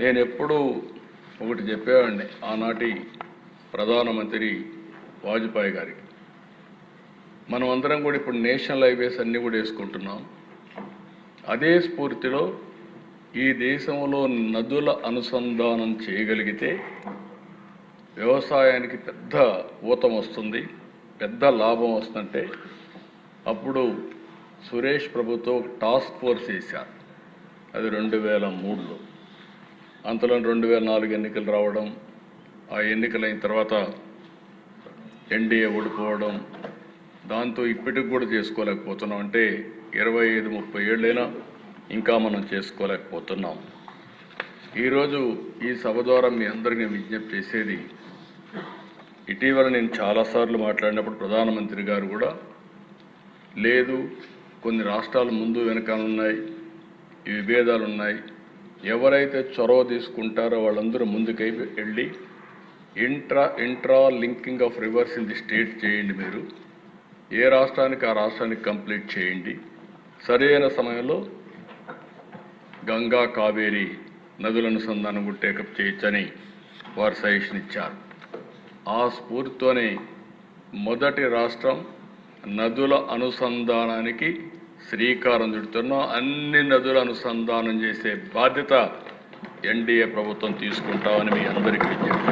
నేను ఎప్పుడూ ఒకటి చెప్పేవాడిని ఆనాటి ప్రధానమంత్రి వాజ్పేయి గారికి. మనం అందరం కూడా ఇప్పుడు నేషనల్ హైవేస్ అన్నీ కూడా వేసుకుంటున్నాం. అదే స్ఫూర్తిలో ఈ దేశంలో నదుల అనుసంధానం చేయగలిగితే వ్యవసాయానికి పెద్ద ఊతం వస్తుంది, పెద్ద లాభం వస్తుందంటే అప్పుడు సురేష్ ప్రభుతో ఒక టాస్క్ ఫోర్స్ వేశారు. అది 2003లో. అంతలో 2004 ఎన్నికలు రావడం, ఆ ఎన్నికలైన తర్వాత ఎన్డీఏ ఓడిపోవడం, దాంతో ఇప్పటికి కూడా చేసుకోలేకపోతున్నాం. అంటే 25-30 ఏళ్ళైనా ఇంకా మనం చేసుకోలేకపోతున్నాం. ఈరోజు ఈ సభ ద్వారా మీ అందరికీ విజ్ఞప్తి చేసేది, ఇటీవల నేను చాలాసార్లు మాట్లాడినప్పుడు ప్రధానమంత్రి గారు కూడా లేదు, కొన్ని రాష్ట్రాలు ముందు వెనకాలన్నాయి, ఈ విభేదాలు ఉన్నాయి, ఎవరైతే చొరవ తీసుకుంటారో వాళ్ళందరూ ముందుకై వెళ్ళి intra linking of rivers in the state చేయండి. మీరు ఏ రాష్ట్రానికి ఆ రాష్ట్రానికి కంప్లీట్ చేయండి. సరైన సమయంలో గంగా కావేరి నదుల అనుసంధానం కూడా టేకప్ చేయొచ్చని వారు సజెషన్ ఇచ్చారు. ఆ స్ఫూర్తితోనే మొదటి రాష్ట్రం నదుల అనుసంధానానికి శ్రీకారం చుడుతున్నాం. అన్ని నదుల అనుసంధానం చేసే బాధ్యత ఎన్డీఏ ప్రభుత్వం తీసుకుంటామని మీ అందరికీ విజ్ఞప్తి.